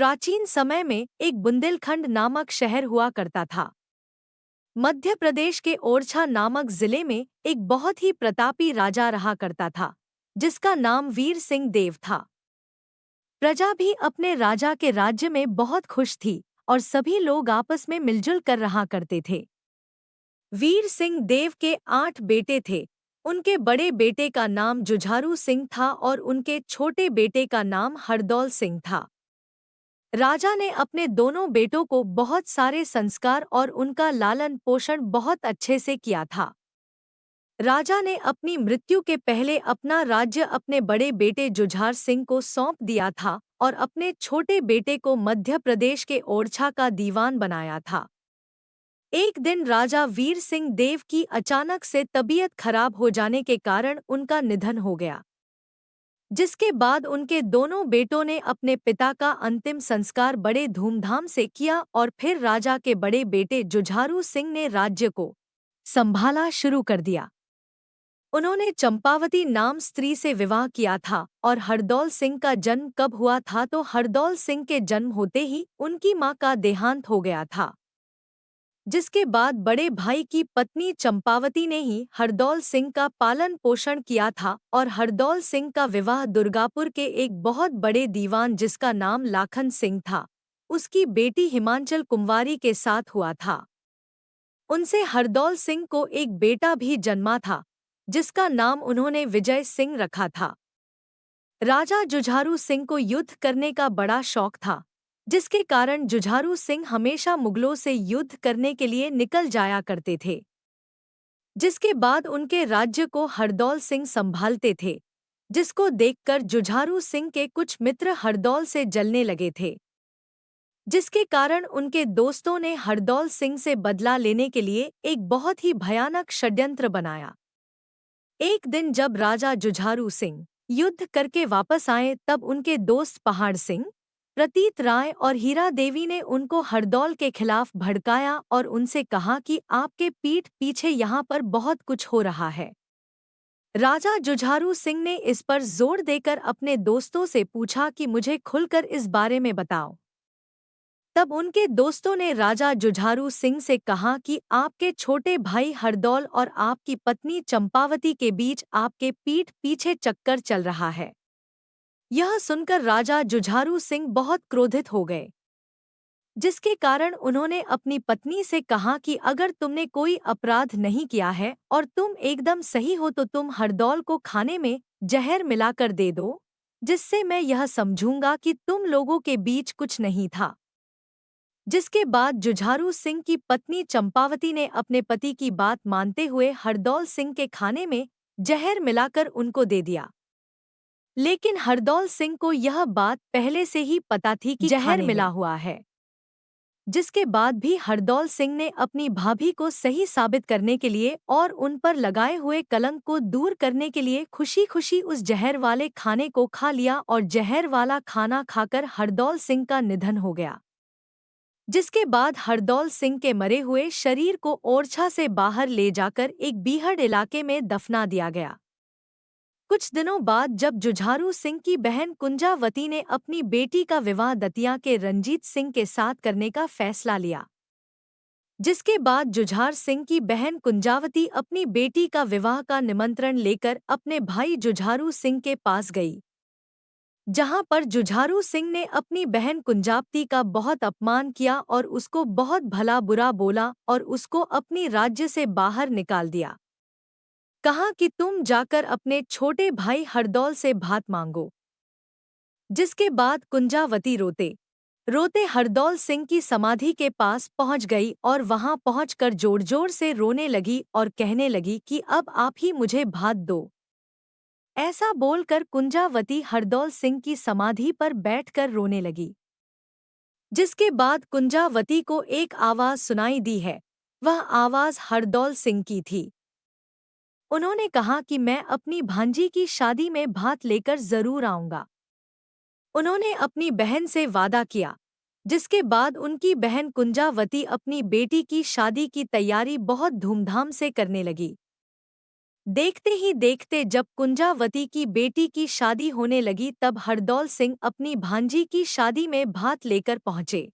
प्राचीन समय में एक बुंदेलखंड नामक शहर हुआ करता था। मध्य प्रदेश के ओरछा नामक जिले में एक बहुत ही प्रतापी राजा रहा करता था, जिसका नाम वीर सिंह देव था। प्रजा भी अपने राजा के राज्य में बहुत खुश थी और सभी लोग आपस में मिलजुल कर रहा करते थे। वीर सिंह देव के 8 बेटे थे। उनके बड़े बेटे का नाम जुझारू सिंह था और उनके छोटे बेटे का नाम हरदौल सिंह था। राजा ने अपने दोनों बेटों को बहुत सारे संस्कार और उनका लालन पोषण बहुत अच्छे से किया था। राजा ने अपनी मृत्यु के पहले अपना राज्य अपने बड़े बेटे जुझार सिंह को सौंप दिया था और अपने छोटे बेटे को मध्य प्रदेश के ओरछा का दीवान बनाया था। एक दिन राजा वीर सिंह देव की अचानक से तबीयत खराब हो जाने के कारण उनका निधन हो गया, जिसके बाद उनके दोनों बेटों ने अपने पिता का अंतिम संस्कार बड़े धूमधाम से किया और फिर राजा के बड़े बेटे जुझारू सिंह ने राज्य को संभाला शुरू कर दिया। उन्होंने चंपावती नाम स्त्री से विवाह किया था और हरदौल सिंह का जन्म कब हुआ था तो हरदौल सिंह के जन्म होते ही उनकी मां का देहांत हो गया था, जिसके बाद बड़े भाई की पत्नी चंपावती ने ही हरदौल सिंह का पालन पोषण किया था और हरदौल सिंह का विवाह दुर्गापुर के एक बहुत बड़े दीवान जिसका नाम लाखन सिंह था, उसकी बेटी हिमांचल कुंवारी के साथ हुआ था। उनसे हरदौल सिंह को एक बेटा भी जन्मा था, जिसका नाम उन्होंने विजय सिंह रखा था। राजा जुझारू सिंह को युद्ध करने का बड़ा शौक था, जिसके कारण जुझारू सिंह हमेशा मुगलों से युद्ध करने के लिए निकल जाया करते थे, जिसके बाद उनके राज्य को हरदौल सिंह संभालते थे, जिसको देखकर जुझारू सिंह के कुछ मित्र हरदौल से जलने लगे थे, जिसके कारण उनके दोस्तों ने हरदौल सिंह से बदला लेने के लिए एक बहुत ही भयानक षड्यंत्र बनाया। एक दिन जब राजा जुझारू सिंह युद्ध करके वापस आए तब उनके दोस्त पहाड़ सिंह, प्रतीत राय और हीरा देवी ने उनको हरदौल के खिलाफ भड़काया और उनसे कहा कि आपके पीठ पीछे यहाँ पर बहुत कुछ हो रहा है। राजा जुझारू सिंह ने इस पर जोर देकर अपने दोस्तों से पूछा कि मुझे खुलकर इस बारे में बताओ। तब उनके दोस्तों ने राजा जुझारू सिंह से कहा कि आपके छोटे भाई हरदौल और आपकी पत्नी चंपावती के बीच आपके पीठ पीछे चक्कर चल रहा है। यह सुनकर राजा जुझारू सिंह बहुत क्रोधित हो गए, जिसके कारण उन्होंने अपनी पत्नी से कहा कि अगर तुमने कोई अपराध नहीं किया है और तुम एकदम सही हो तो तुम हरदौल को खाने में जहर मिलाकर दे दो, जिससे मैं यह समझूंगा कि तुम लोगों के बीच कुछ नहीं था। जिसके बाद जुझारू सिंह की पत्नी चंपावती ने अपने पति की बात मानते हुए हरदौल सिंह के खाने में जहर मिलाकर उनको दे दिया। लेकिन हरदौल सिंह को यह बात पहले से ही पता थी कि जहर मिला हुआ है, जिसके बाद भी हरदौल सिंह ने अपनी भाभी को सही साबित करने के लिए और उन पर लगाए हुए कलंक को दूर करने के लिए खुशी खुशी उस जहर वाले खाने को खा लिया और जहर वाला खाना खाकर हरदौल सिंह का निधन हो गया। जिसके बाद हरदौल सिंह के मरे हुए शरीर को ओरछा से बाहर ले जाकर एक बीहड़ इलाके में दफना दिया गया। कुछ दिनों बाद जब जुझारू सिंह की बहन कुंजावती ने अपनी बेटी का विवाह दतिया के रंजीत सिंह के साथ करने का फैसला लिया, जिसके बाद जुझार सिंह की बहन कुंजावती अपनी बेटी का विवाह का निमंत्रण लेकर अपने भाई जुझारू सिंह के पास गई, जहां पर जुझारू सिंह ने अपनी बहन कुंजावती का बहुत अपमान किया और उसको बहुत भला बुरा बोला और उसको अपनी राज्य से बाहर निकाल दिया। कहा कि तुम जाकर अपने छोटे भाई हरदौल से भात मांगो। जिसके बाद कुंजावती रोते रोते हरदौल सिंह की समाधि के पास पहुंच गई और वहां पहुंचकर जोर जोर से रोने लगी और कहने लगी कि अब आप ही मुझे भात दो। ऐसा बोलकर कुंजावती हरदौल सिंह की समाधि पर बैठकर रोने लगी। जिसके बाद कुंजावती को एक आवाज सुनाई दी है, वह आवाज हरदौल सिंह की थी। उन्होंने कहा कि मैं अपनी भांजी की शादी में भात लेकर जरूर आऊंगा। उन्होंने अपनी बहन से वादा किया, जिसके बाद उनकी बहन कुंजावती अपनी बेटी की शादी की तैयारी बहुत धूमधाम से करने लगी। देखते ही देखते जब कुंजावती की बेटी की शादी होने लगी तब हरदौल सिंह अपनी भांजी की शादी में भात लेकर पहुंचे।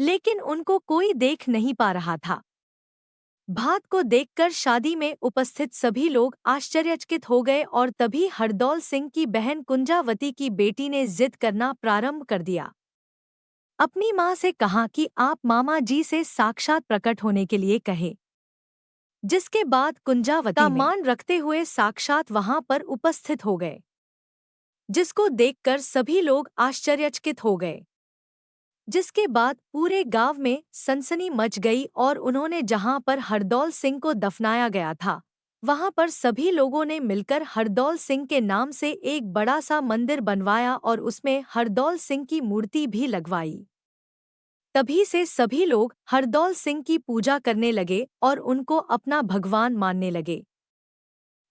लेकिन उनको कोई देख नहीं पा रहा था। भात को देखकर शादी में उपस्थित सभी लोग आश्चर्यचकित हो गए और तभी हरदौल सिंह की बहन कुंजावती की बेटी ने जिद करना प्रारंभ कर दिया। अपनी माँ से कहा कि आप मामा जी से साक्षात प्रकट होने के लिए कहे। जिसके बाद कुंजावती का मान रखते हुए साक्षात वहां पर उपस्थित हो गए, जिसको देखकर सभी लोग आश्चर्यचकित हो गए। जिसके बाद पूरे गांव में सनसनी मच गई और उन्होंने जहां पर हरदौल सिंह को दफनाया गया था, वहां पर सभी लोगों ने मिलकर हरदौल सिंह के नाम से एक बड़ा सा मंदिर बनवाया और उसमें हरदौल सिंह की मूर्ति भी लगवाई। तभी से सभी लोग हरदौल सिंह की पूजा करने लगे और उनको अपना भगवान मानने लगे।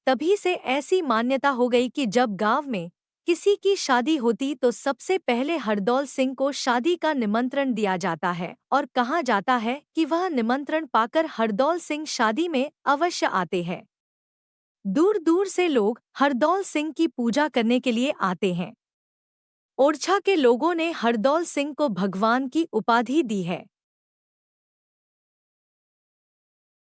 तभी से ऐसी मान्यता हो गई कि जब गांव में किसी की शादी होती तो सबसे पहले हरदौल सिंह को शादी का निमंत्रण दिया जाता है और कहा जाता है कि वह निमंत्रण पाकर हरदौल सिंह शादी में अवश्य आते हैं। दूर दूर से लोग हरदौल सिंह की पूजा करने के लिए आते हैं। ओरछा के लोगों ने हरदौल सिंह को भगवान की उपाधि दी है।